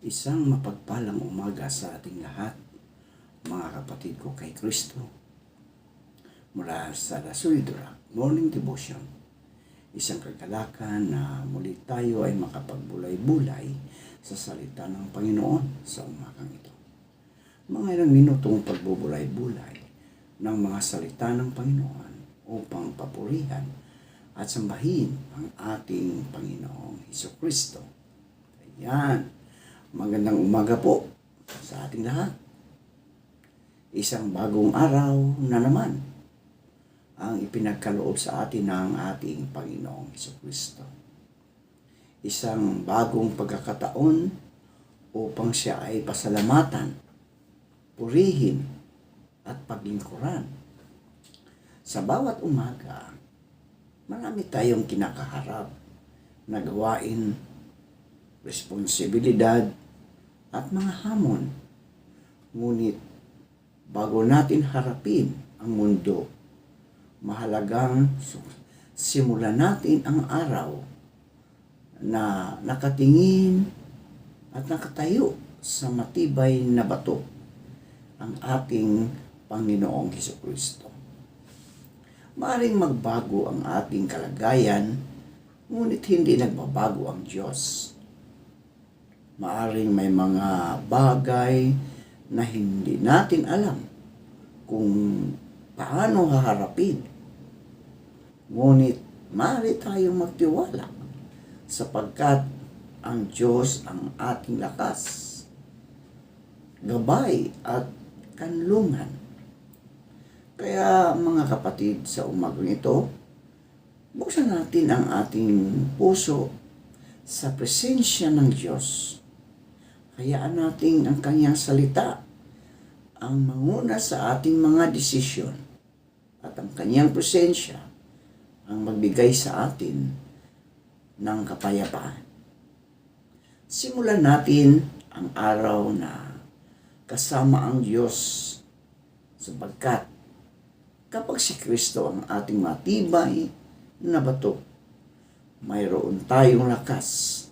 Isang mapagpalang umaga sa ating lahat, mga kapatid ko kay Kristo. Mula sa Lasuyudura Morning Devotion, isang kagalakan na muli tayo ay makapagbulay-bulay sa salita ng Panginoon sa umagang ito. Mga ilang minutong pagbubulay-bulay ng mga salita ng Panginoon upang papurihan at sambahin ang ating Panginoong Hesukristo. Ayan. Magandang umaga po sa ating lahat. Isang bagong araw na naman ang ipinagkaloob sa atin ng ating Panginoong Hesukristo. Isang bagong pagkakataon upang siya ay pasalamatan, purihin at paglingkuran. Sa bawat umaga, marami tayong kinakaharap na gawain, responsibilidad at mga hamon. Ngunit bago natin harapin ang mundo, mahalagang simulan natin ang araw na nakatingin at nakatayo sa matibay na bato, ang ating Panginoong Hesukristo. Maaaring magbago ang ating kalagayan, ngunit hindi nagbabago ang Diyos. Maaring may mga bagay na hindi natin alam kung paano haharapin. Ngunit maaari tayong magtiwala sapagkat ang Diyos ang ating lakas, gabay at kanlungan. Kaya mga kapatid, sa umagang ito, buksan natin ang ating puso sa presensya ng Diyos. Hayaan natin ang kanyang salita ang manguna sa ating mga desisyon at ang kanyang presensya ang magbigay sa atin ng kapayapaan. Simulan natin ang araw na kasama ang Diyos sapagkat kapag si Kristo ang ating matibay na bato, mayroon tayong lakas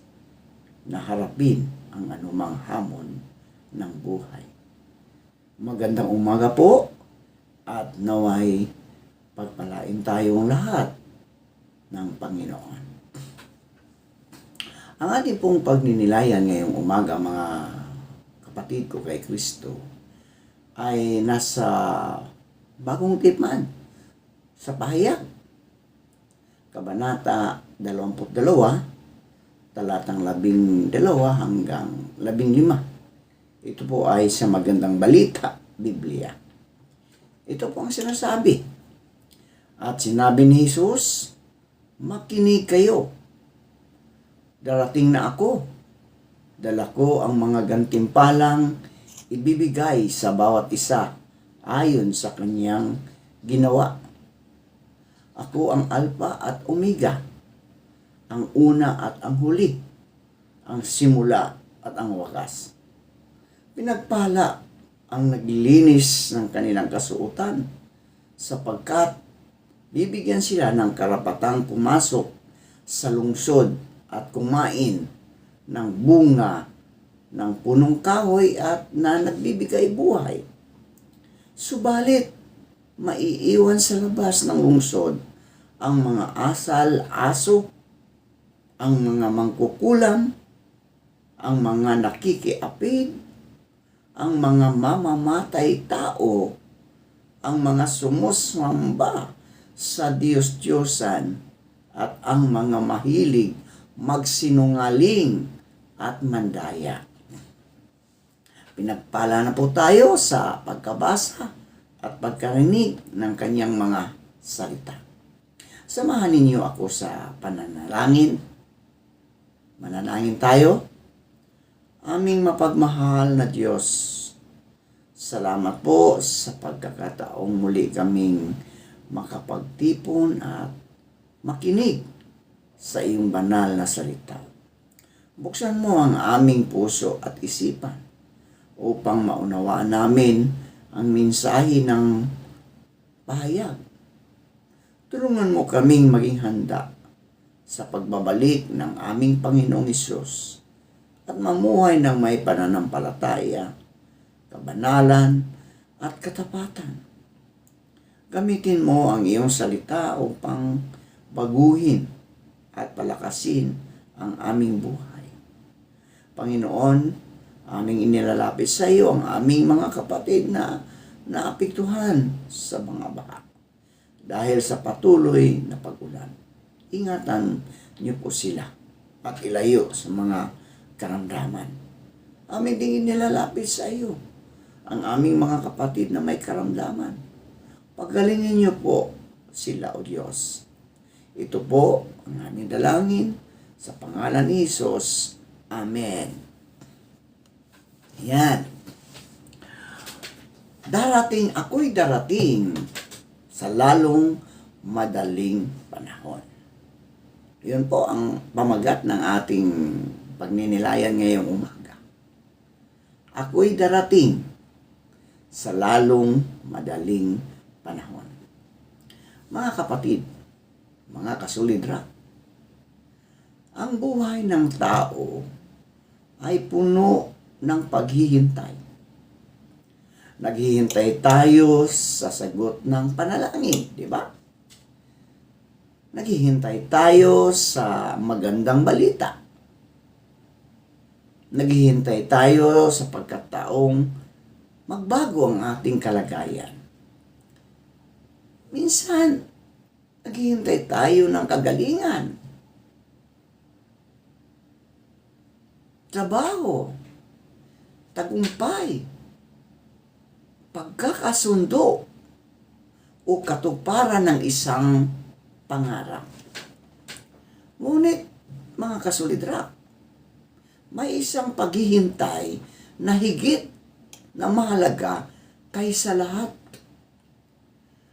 na harapin ang anumang hamon ng buhay. Magandang umaga po at naway pagpalain tayong lahat ng Panginoon. Ang ating pong pagninilayan ngayong umaga, mga kapatid ko kay Kristo, ay nasa Bagong Tipan sa Pahayag, Kabanata 22, talatang 12 hanggang 15. Ito po ay sa Magandang Balita, Biblia. Ito po ang sinasabi. At sinabi ni Jesus, makinig kayo. Darating na ako. Dala ko ang mga gantimpalang ibibigay sa bawat isa ayon sa kanyang ginawa. Ako ang Alpha at Omega, ang una at ang huli, ang simula at ang wakas. Pinagpala ang naglilinis ng kanilang kasuotan sapagkat bibigyan sila ng karapatang pumasok sa lungsod at kumain ng bunga ng punong kahoy at na nagbibigay buhay. Subalit, maiiwan sa labas ng lungsod ang mga asal, aso, ang mga mangkukulam, ang mga nakikiapid, ang mga mamamatay tao, ang mga sumusamba sa Diyos-Diyosan, at ang mga mahilig magsinungaling at mandaya. Pinagpala na po tayo sa pagkabasa at pagkarinig ng kanyang mga salita. Samahan ninyo ako sa pananalangin. Manalangin tayo. Aming mapagmahal na Diyos, salamat po sa pagkakataong muli kaming makapagtipon at makinig sa iyong banal na salita. Buksan mo ang aming puso at isipan upang maunawaan namin ang mensahe ng pahayag. Tulungan mo kaming maging handa sa pagbabalik ng aming Panginoong Hesus at mamuhay ng may pananampalataya, kabanalan, at katapatan. Gamitin mo ang iyong salita upang baguhin at palakasin ang aming buhay. Panginoon, aming inilalapit sa iyo ang aming mga kapatid na naapektuhan sa mga baha dahil sa patuloy na pag-ulan. Ingatan niyo po sila at ilayo sa mga karamdaman. Aming ding inilalapit sa iyo ang aming mga kapatid na may karamdaman. Pagalingin niyo po sila, O Diyos. Ito po ang aming dalangin sa pangalan ni Jesus. Amen. Yan. Ako'y darating sa lalong madaling panahon. Yun po ang pamagat ng ating pagninilayan ngayong umaga. Ako'y darating sa lalong madaling panahon. Mga kapatid, mga kasulidra, ang buhay ng tao ay puno ng paghihintay. Naghihintay tayo sa sagot ng panalangin, di ba? Naghihintay tayo sa magandang balita. Naghihintay tayo sa pagkataong magbago ang ating kalagayan. Minsan, naghihintay tayo ng kagalingan. Trabaho, tagumpay, pagkakasundo, o katuparan ng isang pangarap. Ngunit, mga kasulidra, may isang paghihintay na higit na mahalaga kaysa lahat.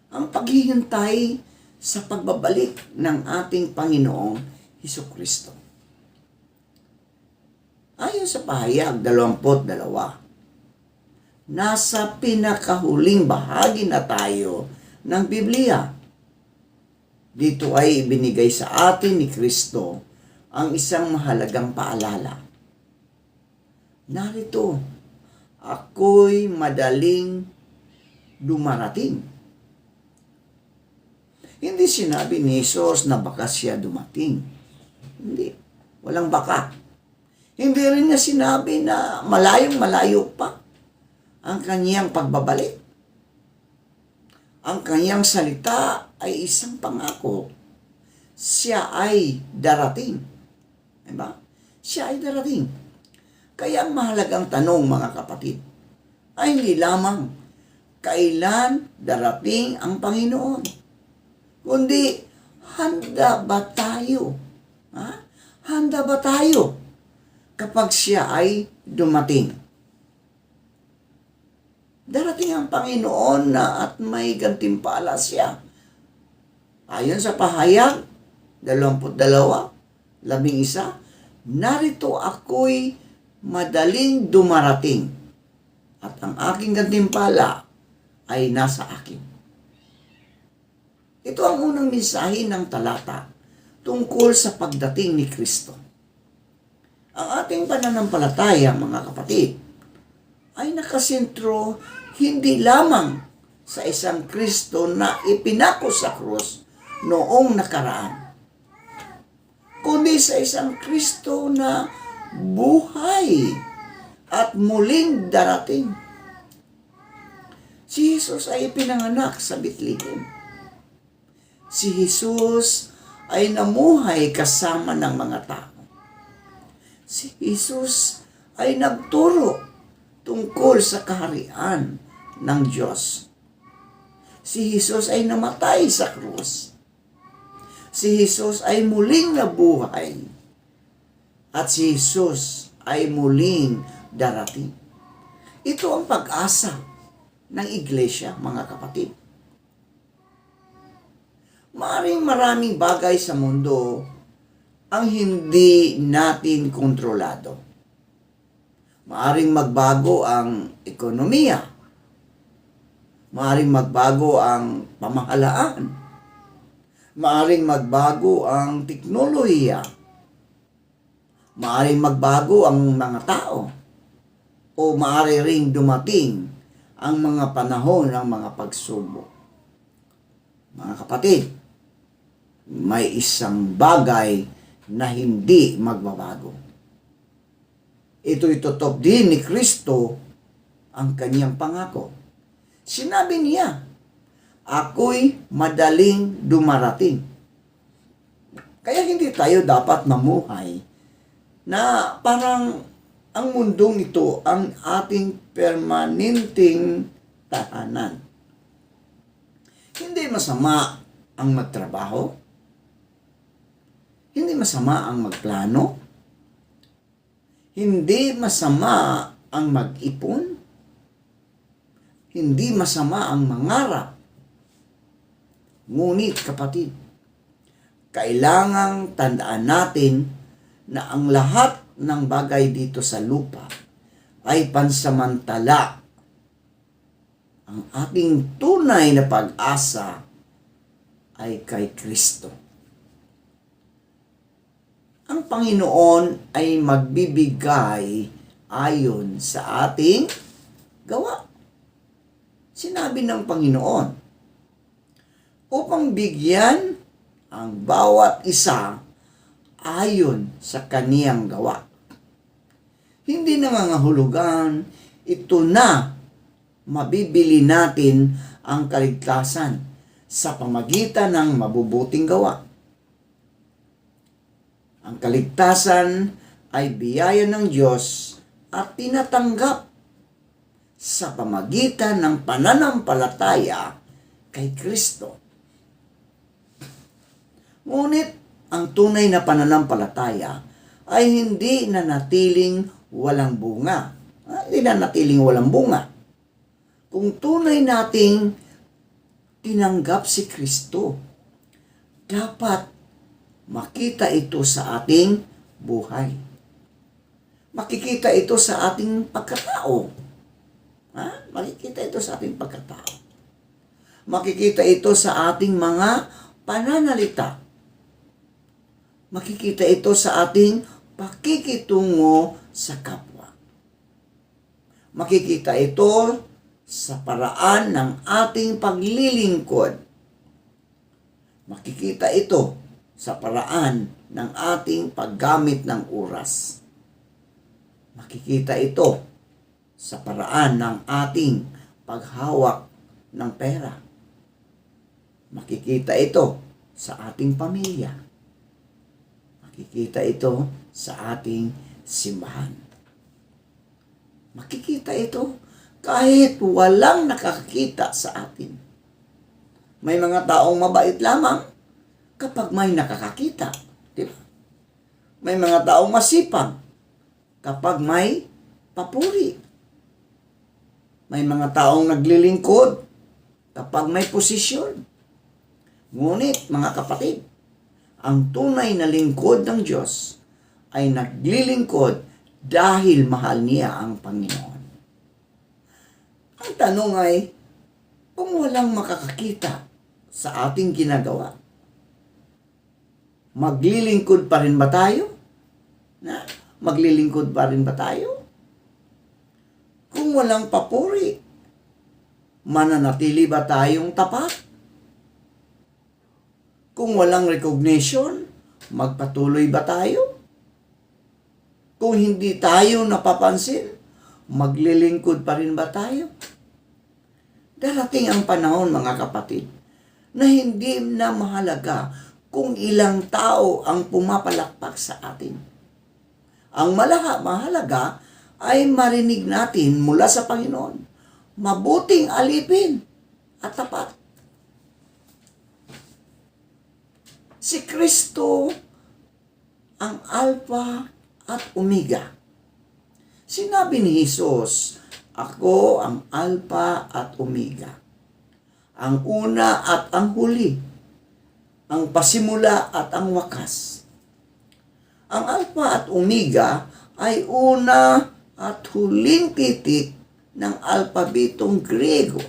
Ang paghihintay sa pagbabalik ng ating Panginoong Hesukristo. Ayon sa pahayag 22, nasa pinakahuling bahagi na tayo ng Biblia. Dito ay ibinigay sa atin ni Kristo ang isang mahalagang paalala. Narito, ako'y madaling dumarating. Hindi sinabi ni Jesus na baka siya dumating. Hindi. Walang baka. Hindi rin niya sinabi na malayong-malayo pa ang kanyang pagbabalik. Ang kanyang salita ay isang pangako. Siya ay darating. Diba? Siya ay darating. Kaya ang mahalagang tanong, mga kapatid, ay hindi lamang kailan darating ang Panginoon, kundi handa ba tayo? Handa ba tayo kapag siya ay dumating? Darating ang Panginoon na at may gantimpala siya. Ayon sa pahayag 22:11, narito ako'y madaling dumarating at ang aking gantimpala ay nasa akin. Ito ang unang mensahe ng talata tungkol sa pagdating ni Kristo. Ang ating pananampalataya, mga kapatid, ay nakasentro hindi lamang sa isang Kristo na ipinako sa krus noong nakaraan, kundi sa isang Kristo na buhay at muling darating. Si Jesus ay ipinanganak sa Bethlehem. Si Jesus ay namuhay kasama ng mga tao. Si Jesus ay nagturo tungkol sa kaharian ng Diyos. Si Jesus ay namatay sa krus. Si Jesus ay muling nabuhay. At si Jesus ay muling darating. Ito ang pag-asa ng iglesia, mga kapatid. Maaring maraming bagay sa mundo ang hindi natin kontrolado. Maaring magbago ang ekonomiya. Maaring magbago ang pamahalaan. Maaring magbago ang teknolohiya. Maaaring magbago ang mga tao o maaari ring dumating ang mga panahon ng mga pagsubok. Mga kapatid, may isang bagay na hindi magbabago. Ito'y tutok din ni Kristo ang kanyang pangako. Sinabi niya, ako'y madaling dumarating. Kaya hindi tayo dapat mamuhay na parang ang mundong ito ang ating permanenteng tahanan. Hindi masama ang magtrabaho. Hindi masama ang magplano. Hindi masama ang mag-ipon. Hindi masama ang mangarap. Ngunit kapatid, kailangang tandaan natin na ang lahat ng bagay dito sa lupa ay pansamantala. Ang ating tunay na pag-asa ay kay Kristo. Ang Panginoon ay magbibigay ayon sa ating gawa. Sinabi ng Panginoon, upang bigyan ang bawat isa ayon sa kaniyang gawa. Hindi nangangahulugan, ito na mabibili natin ang kaligtasan sa pamagitan ng mabubuting gawa. Ang kaligtasan ay biyaya ng Diyos at tinatanggap sa pamagitan ng pananampalataya kay Kristo. Ngunit ang tunay na pananampalataya ay hindi nanatiling walang bunga. Hindi nanatiling walang bunga. Kung tunay nating tinanggap si Kristo, dapat makita ito sa ating buhay. Makikita ito sa ating pagkatao. Makikita ito sa ating pagkatao. Makikita ito sa ating mga pananalita. Makikita ito sa ating pakikitungo sa kapwa. Makikita ito sa paraan ng ating paglilingkod. Makikita ito sa paraan ng ating paggamit ng oras. Makikita ito sa paraan ng ating paghawak ng pera. Makikita ito sa ating pamilya. Makikita ito sa ating simbahan. Makikita ito kahit walang nakakita sa atin. May mga taong mabait lamang kapag may nakakakita. Diba? May mga taong masipag kapag may papuri. May mga taong naglilingkod kapag may posisyon. Ngunit, mga kapatid, ang tunay na lingkod ng Diyos ay naglilingkod dahil mahal niya ang Panginoon. Ang tanong ay, kung walang makakakita sa ating ginagawa, maglilingkod pa rin ba tayo? Maglilingkod pa rin ba tayo? Kung walang papuri, mananatili ba tayong tapat? Kung walang recognition, magpatuloy ba tayo? Kung hindi tayo napapansin, maglilingkod pa rin ba tayo? Darating ang panahon, mga kapatid, na hindi na mahalaga kung ilang tao ang pumapalakpak sa atin. Ang mahalaga ay marinig natin mula sa Panginoon, mabuting alipin at tapat. Si Kristo ang Alpha at Omega. Sinabi ni Jesus, ako ang Alpha at Omega, ang una at ang huli, ang pasimula at ang wakas. Ang Alpha at Omega ay una at huling titik ng alpabetong Griego.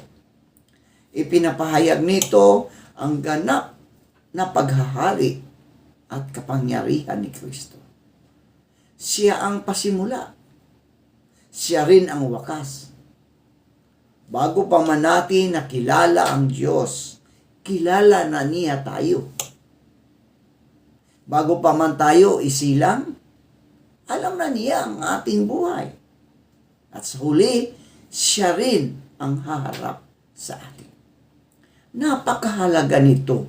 Ipinapahayag nito ang ganap na paghahari at kapangyarihan ni Kristo. Siya ang pasimula. Siya rin ang wakas. Bago pa man natin nakilala ang Diyos, kilala na niya tayo. Bago pa man tayo isilang, alam na niya ang ating buhay. At sa huli, siya rin ang haharap sa atin. Napakahalaga nito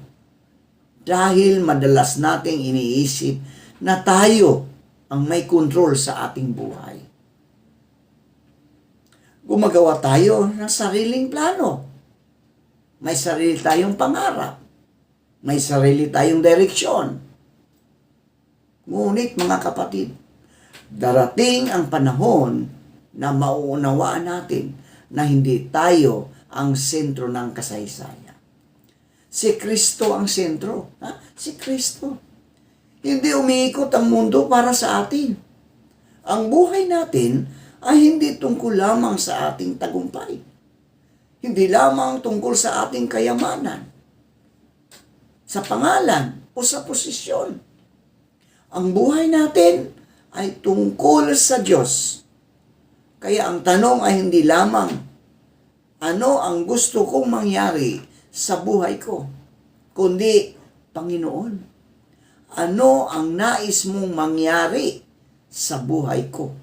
dahil madalas nating iniisip na tayo ang may kontrol sa ating buhay. Gumagawa tayo ng sariling plano. May sarili tayong pangarap. May sarili tayong direksyon. Ngunit mga kapatid, darating ang panahon na mauunawaan natin na hindi tayo ang sentro ng kasaysayan. Si Kristo ang sentro. Si Kristo. Hindi umiikot ang mundo para sa atin. Ang buhay natin ay hindi tungkol lamang sa ating tagumpay. Hindi lamang tungkol sa ating kayamanan, sa pangalan o sa posisyon. Ang buhay natin ay tungkol sa Diyos. Kaya ang tanong ay hindi lamang, ano ang gusto kong mangyari sa buhay ko? Kundi, Panginoon, ano ang nais mong mangyari sa buhay ko?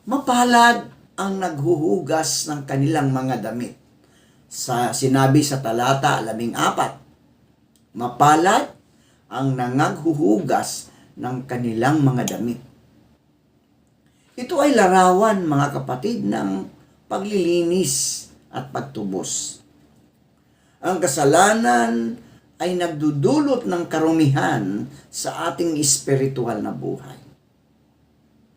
Mapalad ang naghuhugas ng kanilang mga damit. Sinabi sa talata 14, mapalad ang nangaghuhugas ng kanilang mga damit. Ito ay larawan, mga kapatid, ng paglilinis at pagtubos. Ang kasalanan ay nagdudulot ng karumihan sa ating espiritual na buhay.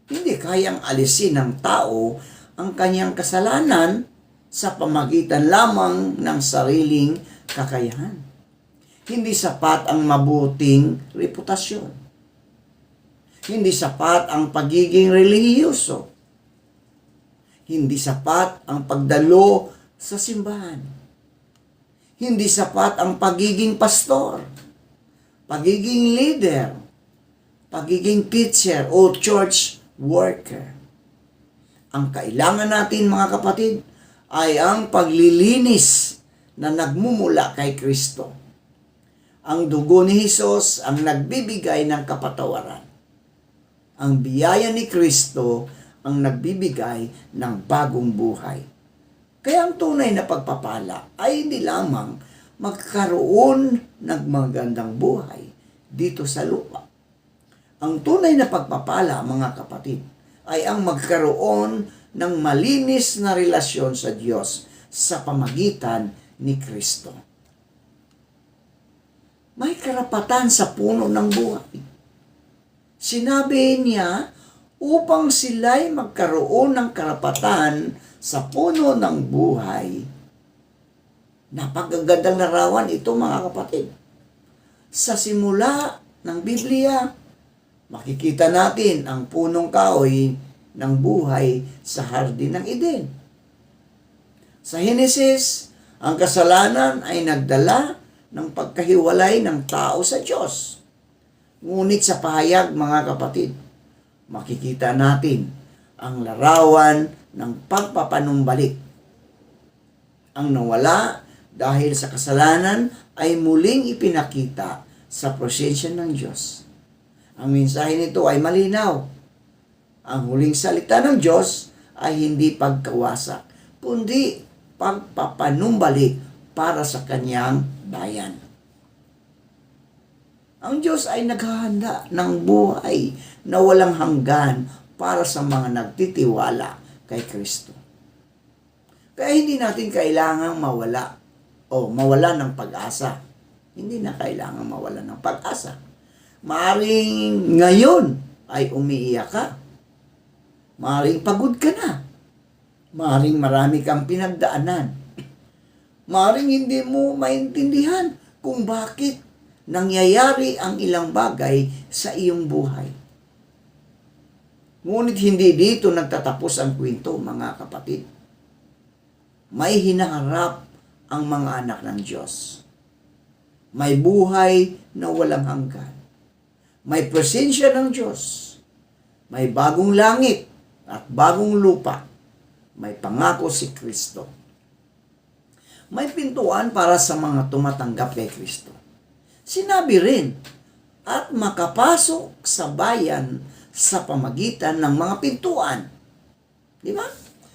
Hindi kayang alisin ng tao ang kanyang kasalanan sa pamagitan lamang ng sariling kakayahan. Hindi sapat ang mabuting reputasyon. Hindi sapat ang pagiging relihiyoso. Hindi sapat ang pagdalo sa simbahan. Hindi sapat ang pagiging pastor, pagiging leader, pagiging teacher o church worker. Ang kailangan natin, mga kapatid, ay ang paglilinis na nagmumula kay Kristo. Ang dugo ni Hesus ang nagbibigay ng kapatawaran. Ang biyaya ni Kristo ang nagbibigay ng bagong buhay. Kaya ang tunay na pagpapala ay hindi lamang magkaroon ng magandang buhay dito sa lupa. Ang tunay na pagpapala, mga kapatid, ay ang magkaroon ng malinis na relasyon sa Diyos sa pamagitan ni Kristo. May karapatan sa puno ng buhay. Sinabi niya upang sila'y magkaroon ng karapatan sa puno ng buhay. Napakagandang larawan ito, mga kapatid. Sa simula ng Biblia, makikita natin ang punong kahoy ng buhay sa hardin ng Eden. Sa Henesis, ang kasalanan ay nagdala ng pagkahiwalay ng tao sa Diyos. Ngunit sa pahayag, mga kapatid, makikita natin ang larawan ng pagpapanumbalik. Ang nawala dahil sa kasalanan ay muling ipinakita sa presensya ng Diyos. Ang mensahe nito ay malinaw. Ang huling salita ng Diyos ay hindi pagkawasak, kundi pagpapanumbalik para sa kanyang bayan. Ang Diyos ay naghahanda ng buhay na walang hanggan para sa mga nagtitiwala kay Kristo. Kaya hindi natin kailangang mawala ng pag-asa. Hindi na kailangang mawala ng pag-asa. Maaring ngayon ay umiiyak ka. Maaring pagod ka na. Maaring marami kang pinagdaanan. Maaring hindi mo maintindihan kung bakit nangyayari ang ilang bagay sa iyong buhay. Ngunit hindi dito nagtatapos ang kwento, mga kapatid. May hinaharap ang mga anak ng Diyos. May buhay na walang hanggan. May presensya ng Diyos. May bagong langit at bagong lupa. May pangako si Kristo. May pintuan para sa mga tumatanggap kay Kristo. Sinabi rin, at makapasok sa bayan sa pamagitan ng mga pintuan. Di ba?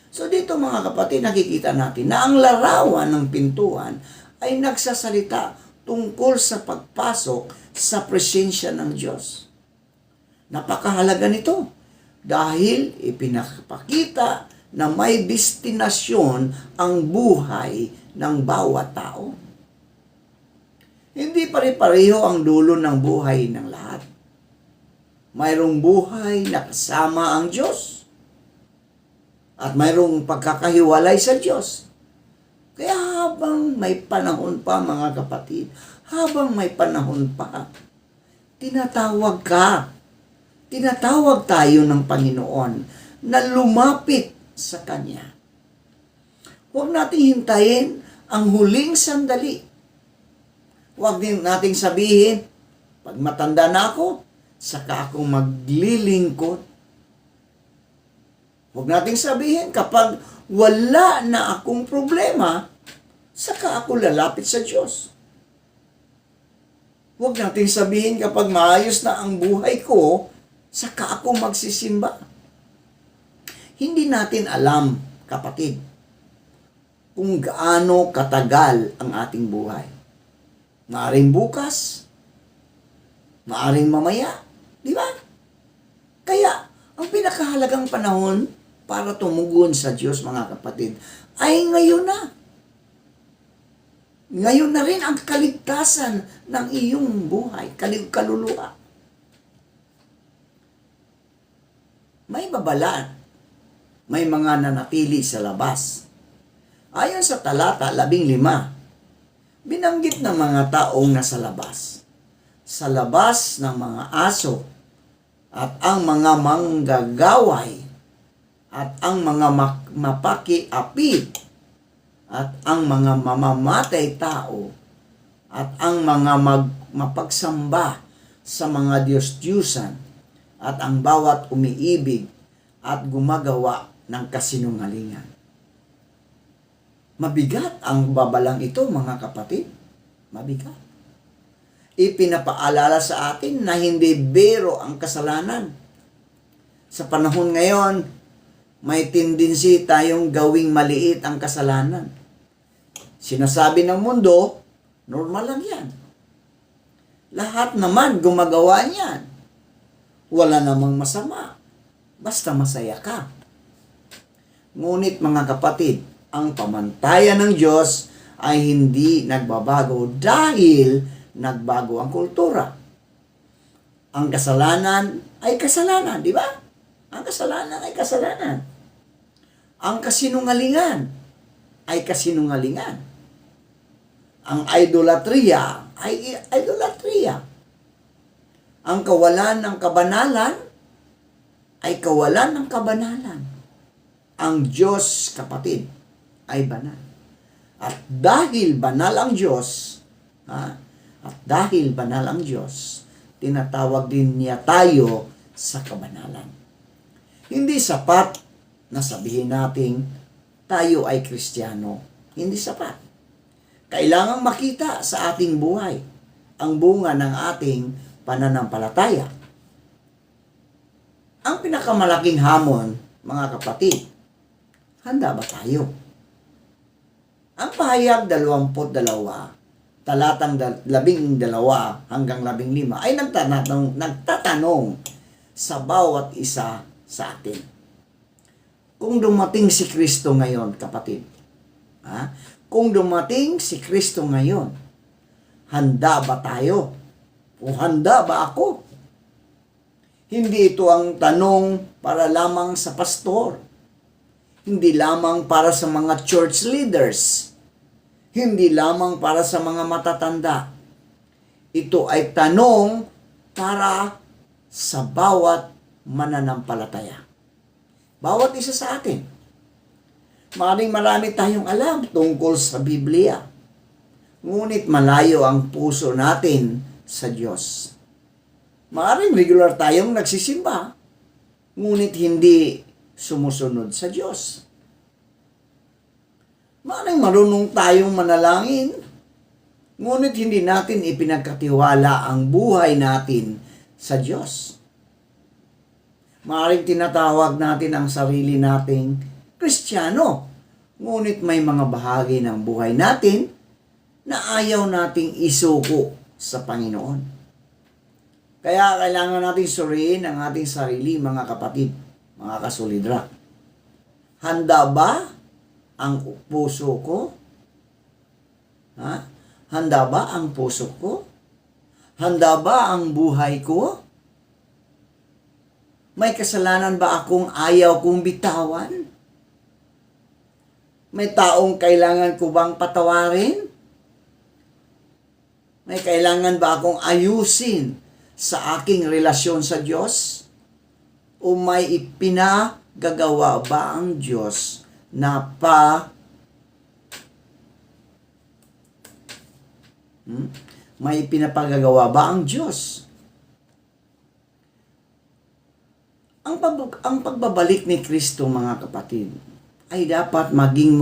So dito mga kapatid, nakikita natin na ang larawan ng pintuan ay nagsasalita tungkol sa pagpasok sa presensya ng Diyos. Napakahalaga nito dahil ipinapakita na may destinasyon ang buhay ng bawat tao. Hindi pare-pareho ang dulo ng buhay ng lahat. Mayroong buhay na kasama ang Diyos at mayroong pagkakahiwalay sa Diyos. Kaya habang may panahon pa mga kapatid, habang may panahon pa, tinatawag tayo ng Panginoon na lumapit sa Kanya. Huwag nating hintayin ang huling sandali. Huwag din nating sabihin, pag matanda na ako, saka ako maglilingkod. Huwag nating sabihin, kapag wala na akong problema, saka ako lalapit sa Diyos. Huwag nating sabihin, kapag maayos na ang buhay ko, saka ako magsisimba. Hindi natin alam, kapatid, kung gaano katagal ang ating buhay. Maaring bukas, maaring mamaya, di ba? Kaya, ang pinakahalagang panahon para tumugon sa Diyos, mga kapatid, ay ngayon na. Ngayon na rin ang kaligtasan ng iyong buhay, kaluluwa. May babala, may mga nanatili sa labas. Ayon sa talata 15, binanggit ng mga taong nasa labas. Sa labas ng mga aso at ang mga manggagaway at ang mga mapaki-apid at ang mga mamamatay tao at ang mga mapagsamba sa mga Diyos-Diyusan at ang bawat umiibig at gumagawa ng kasinungalingan. Mabigat ang babalang ito, mga kapatid. Mabigat. Ipinapaalala sa atin na hindi biro ang kasalanan. Sa panahon ngayon, may tendency tayong gawing maliit ang kasalanan. Sinasabi ng mundo, normal lang yan. Lahat naman gumagawa niyan. Wala namang masama. Basta masaya ka. Ngunit mga kapatid, ang pamantayan ng Diyos ay hindi nagbabago dahil nagbago ang kultura. Ang kasalanan ay kasalanan, di ba? Ang kasalanan ay kasalanan. Ang kasinungalingan ay kasinungalingan. Ang idolatria ay idolatria. Ang kawalan ng kabanalan ay kawalan ng kabanalan. Ang Diyos, kapatid, ay banal. At dahil banal ang Diyos, tinatawag din niya tayo sa kabanalan. Hindi sapat na sabihin natin tayo ay Kristiyano. Hindi sapat. Kailangang makita sa ating buhay ang bunga ng ating pananampalataya. Ang pinakamalaking hamon, mga kapatid, handa ba tayo? Ang pahayag 22, talatang 12 hanggang 15 ay nagtatanong sa bawat isa sa atin. Kung dumating si Kristo ngayon, kapatid, kung dumating si Kristo ngayon, handa ba tayo? O handa ba ako? Hindi ito ang tanong para lamang sa pastor. Hindi lamang para sa mga church leaders. Hindi lamang para sa mga matatanda. Ito ay tanong para sa bawat mananampalataya. Bawat isa sa atin. Maraming marami tayong alam tungkol sa Biblia. Ngunit malayo ang puso natin sa Diyos. Maaring regular tayong nagsisimba, ngunit hindi sumusunod sa Diyos. Maaring marunong tayong manalangin, ngunit hindi natin ipinagkatiwala ang buhay natin sa Diyos. Maaring tinatawag natin ang sarili nating Kristiyano, ngunit may mga bahagi ng buhay natin na ayaw nating isuko sa Panginoon. Kaya kailangan nating suriin ang ating sarili, mga kapatid, mga kasolidra. Handa ba ang puso ko? Ha? Handa ba ang puso ko? Handa ba ang buhay ko? May kasalanan ba akong ayaw kong bitawan? May taong kailangan ko bang patawarin? May kailangan ba akong ayusin sa aking relasyon sa Diyos? O may ipinagagawa ba ang Diyos na may pinapagagawa ba ang Diyos? Ang pagbabalik ni Kristo, mga kapatid, ay dapat maging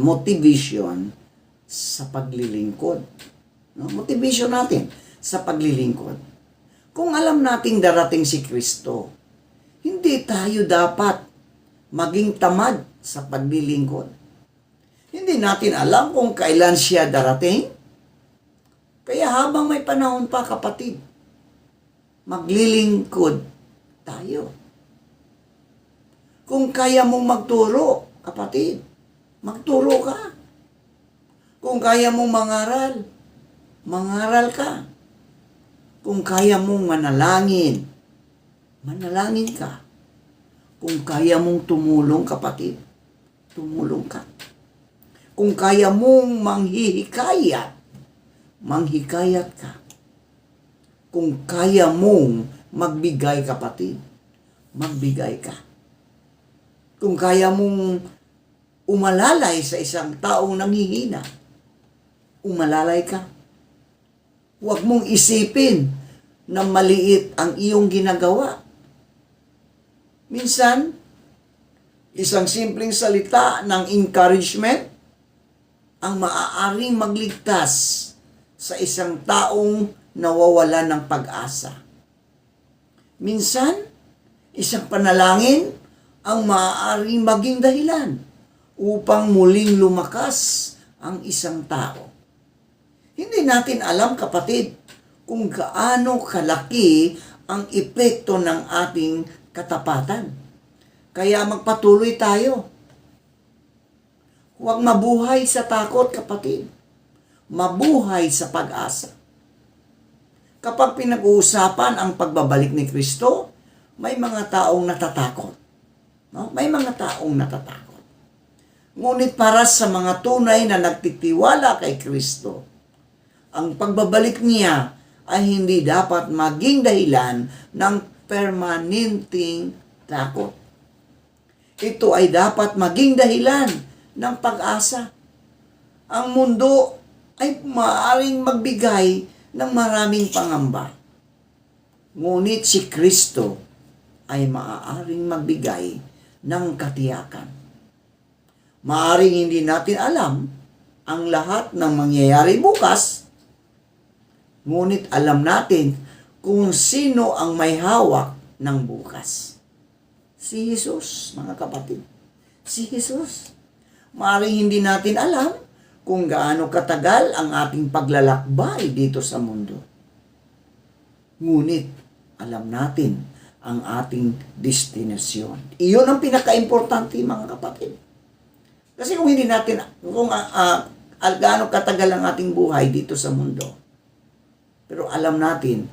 motivation sa paglilingkod. No? Motivation natin sa paglilingkod. Kung alam nating darating si Kristo, hindi tayo dapat maging tamad sa paglilingkod. Hindi natin alam kung kailan siya darating. Kaya habang may panahon pa, kapatid, maglilingkod tayo. Kung kaya mong magturo, kapatid, magturo ka. Kung kaya mong mangaral ka. Kung kaya mong manalangin, manalangin ka. Kung kaya mong tumulong, kapatid, tumulong ka. Kung kaya mong manghikayat ka. Kung kaya mong magbigay, kapatid, magbigay ka. Kung kaya mong umalalay sa isang taong nanghihina, umalalay ka. Huwag mong isipin na maliit ang iyong ginagawa. Minsan, isang simpleng salita ng encouragement ang maaaring magligtas sa isang taong nawawala ng pag-asa. Minsan, isang panalangin ang maaaring maging dahilan upang muling lumakas ang isang tao. Hindi natin alam, kapatid, kung gaano kalaki ang epekto ng ating katapatan. Kaya magpatuloy tayo. Huwag mabuhay sa takot, kapatid. Mabuhay sa pag-asa. Kapag pinag-uusapan ang pagbabalik ni Kristo, may mga taong natatakot. No? May mga taong natatakot. Ngunit para sa mga tunay na nagtitiwala kay Kristo, ang pagbabalik niya ay hindi dapat maging dahilan ng permanenteng takot. Ito ay dapat maging dahilan ng pag-asa. Ang mundo ay maaaring magbigay ng maraming pangamba. Ngunit si Kristo ay maaaring magbigay ng katiyakan. Maaaring hindi natin alam ang lahat ng mangyayari bukas, ngunit alam natin kung sino ang may hawak ng bukas. Si Jesus, mga kapatid. Si Jesus. Maaaring hindi natin alam kung gaano katagal ang ating paglalakbay dito sa mundo. Ngunit alam natin ang ating destinasyon. Iyon ang pinaka-importante, mga kapatid. Kasi kung hindi natin, gaano katagal ang ating buhay dito sa mundo, pero alam natin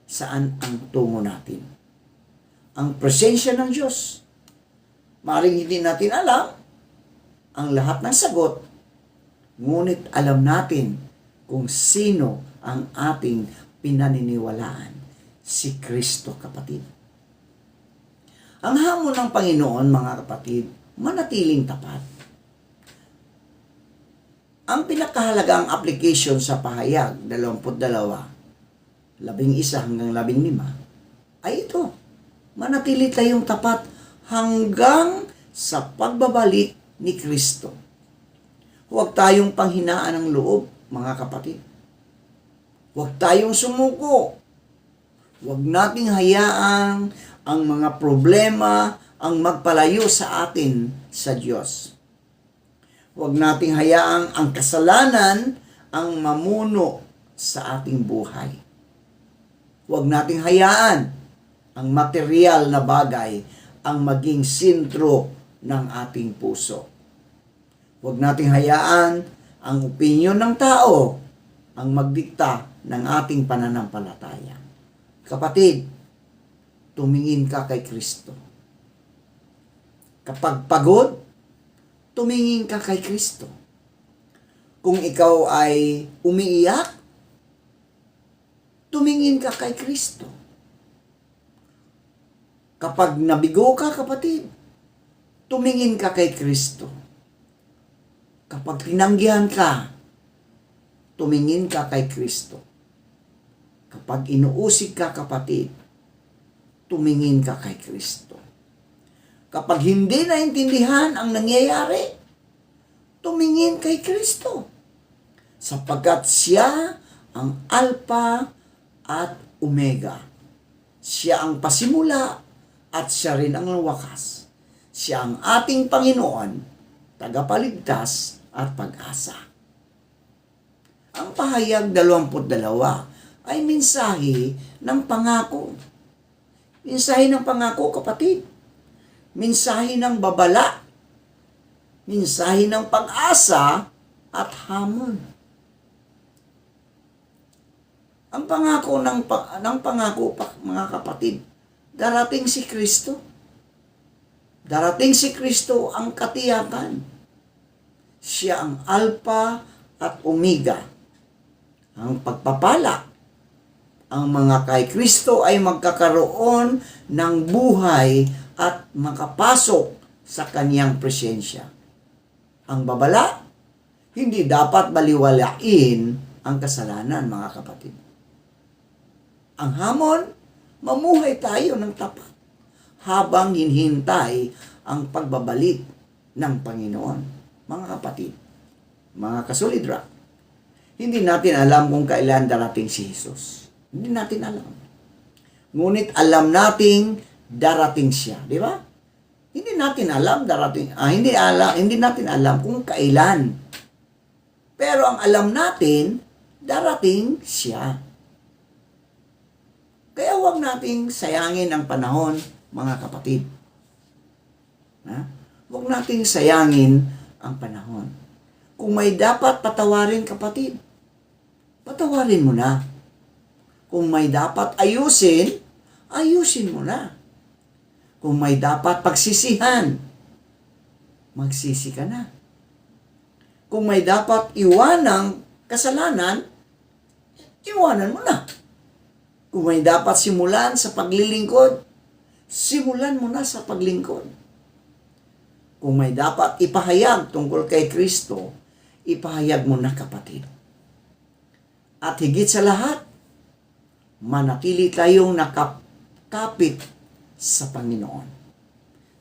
saan ang tungo natin. Ang presensya ng Diyos. Maaaring hindi natin alam ang lahat ng sagot, ngunit alam natin kung sino ang ating pinaniniwalaan. Si Kristo, kapatid. Ang hamon ng Panginoon, mga kapatid, manatiling tapat. Ang pinakahalagang application sa pahayag, 22, 11 hanggang 15, ay ito, manatili tayong tapat hanggang sa pagbabalik ni Kristo. Huwag tayong panghinaan ng loob, mga kapatid. Huwag tayong sumuko. Huwag nating hayaan ang mga problema ang magpalayo sa atin sa Diyos. Huwag nating hayaang ang kasalanan ang mamuno sa ating buhay. Huwag nating hayaan ang material na bagay ang maging sentro ng ating puso. Huwag nating hayaan ang opinyon ng tao ang magdikta ng ating pananampalataya. Kapatid, tumingin ka kay Kristo. Kapag pagod, tumingin ka kay Kristo. Kung ikaw ay umiiyak, tumingin ka kay Kristo. Kapag nabigo ka, kapatid, tumingin ka kay Kristo. Kapag tinanggihan ka, tumingin ka kay Kristo. Kapag inuusig ka, kapatid, tumingin ka kay Kristo. Kapag hindi naintindihan ang nangyayari, tumingin kay Kristo. Sapagkat siya ang Alpha at Omega. Siya ang pasimula at siya rin ang wakas. Siya ang ating Panginoon, tagapagligtas at pag-asa. Ang pahayag 22 ay mensahe ng pangako. Mensahe ng pangako, kapatid. Mensahe ng babala. Mensahe ng pag-asa at hamon. Ang pangako ng pangako, mga kapatid, darating si Kristo. Darating si Kristo ang katiyakan. Siya ang Alpha at Omega. Ang pagpapala. Ang mga kay Kristo ay magkakaroon ng buhay at makapasok sa kaniyang presensya. Ang babala, hindi dapat baliwalain ang kasalanan, mga kapatid. Ang hamon, mamuhay tayo ng tapat habang hinihintay ang pagbabalik ng Panginoon. Mga kapatid, mga kasolidra, hindi natin alam kung kailan darating si Jesus. Hindi natin alam. Ngunit alam nating darating siya, di ba? Hindi natin alam hindi natin alam kung kailan. Pero ang alam natin, darating siya. Kaya huwag nating sayangin ang panahon, mga kapatid. Huwag nating sayangin ang panahon. Kung may dapat patawarin, kapatid, patawarin mo na. Kung may dapat ayusin, ayusin mo na. Kung may dapat pagsisihan, magsisi ka na. Kung may dapat iwanang kasalanan, iwanan mo na. Kung may dapat simulan sa paglilingkod, simulan mo na sa paglingkod. Kung may dapat ipahayag tungkol kay Kristo, ipahayag mo na, kapatid. At higit sa lahat, manatili tayong nakapit sa Panginoon.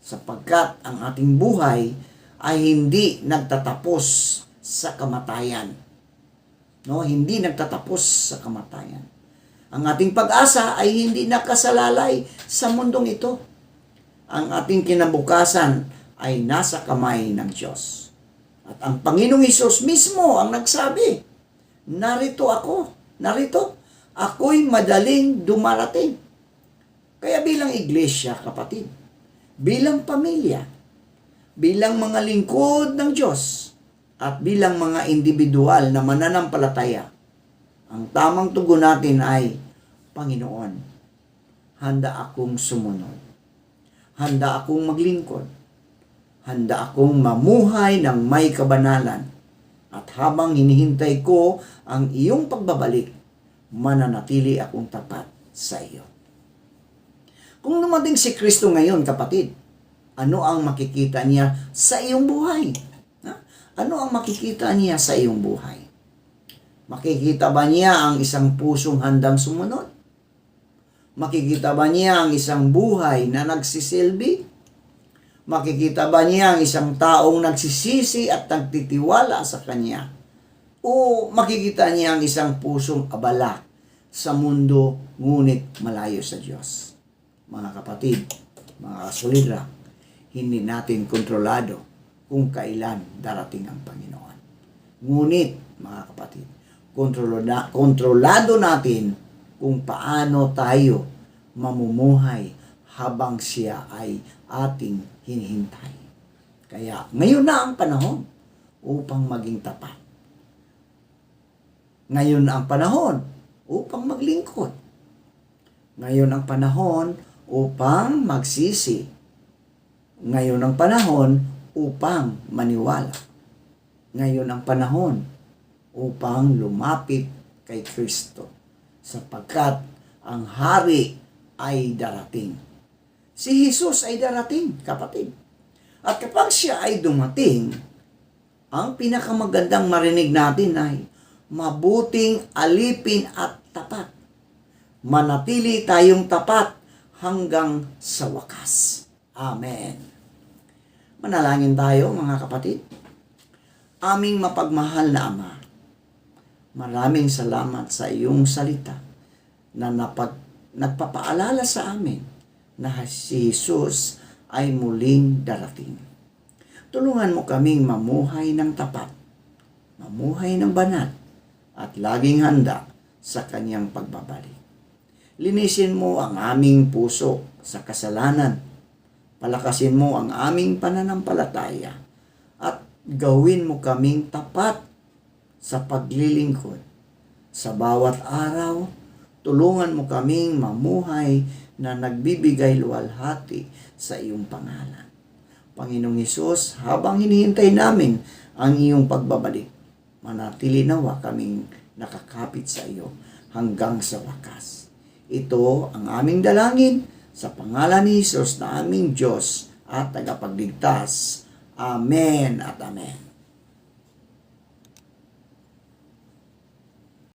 Sapagkat ang ating buhay ay hindi nagtatapos sa kamatayan. No, hindi nagtatapos sa kamatayan. Ang ating pag-asa ay hindi nakasalalay sa mundong ito. Ang ating kinabukasan ay nasa kamay ng Diyos. At ang Panginoong Hesus mismo ang nagsabi, narito ako'y madaling dumarating. Kaya bilang iglesia, kapatid, bilang pamilya, bilang mga lingkod ng Diyos, at bilang mga individual na mananampalataya, ang tamang tugon natin ay, Panginoon, handa akong sumunod. Handa akong maglingkod. Handa akong mamuhay ng may kabanalan. At habang hinihintay ko ang iyong pagbabalik, mananatili akong tapat sa iyo. Kung dumating si Kristo ngayon, kapatid, ano ang makikita niya sa iyong buhay? Ano ang makikita niya sa iyong buhay? Makikita ba niya ang isang pusong handang sumunod? Makikita ba niya ang isang buhay na nagsisilbi? Makikita ba niya ang isang taong nagsisisi at nagtitiwala sa Kanya? O makikita niya ang isang pusong abala sa mundo ngunit malayo sa Diyos? Mga kapatid, mga kasulira, hindi natin kontrolado kung kailan darating ang Panginoon. Ngunit, mga kapatid, kontrolado natin kung paano tayo mamumuhay habang siya ay ating hinihintay. Kaya ngayon na ang panahon upang maging tapat. Ngayon ang panahon upang maglingkod. Ngayon ang panahon upang magsisi. Ngayon ang panahon upang maniwala. Ngayon ang panahon upang lumapit kay Kristo, sapagkat ang hari ay darating. Si Jesus ay darating, kapatid. At kapag siya ay dumating, ang pinakamagandang marinig natin ay mabuting alipin at tapat. Manatili tayong tapat hanggang sa wakas. Amen. Manalangin tayo, mga kapatid. Aming mapagmahal na Ama, maraming salamat sa iyong salita na nagpapaalala sa amin na si Jesus ay muling darating. Tulungan mo kaming mamuhay ng tapat, mamuhay ng banal, at laging handa sa kanyang pagbabalik. Linisin mo ang aming puso sa kasalanan. Palakasin mo ang aming pananampalataya at gawin mo kaming tapat sa paglilingkod. Sa bawat araw, tulungan mo kaming mamuhay na nagbibigay luwalhati sa iyong pangalan. Panginoong Hesus, habang hinihintay namin ang iyong pagbabalik, manatili nawa kaming nakakapit sa iyo hanggang sa wakas. Ito ang aming dalangin sa pangalan ni Hesus na aming Diyos at tagapagligtas. Amen at amen.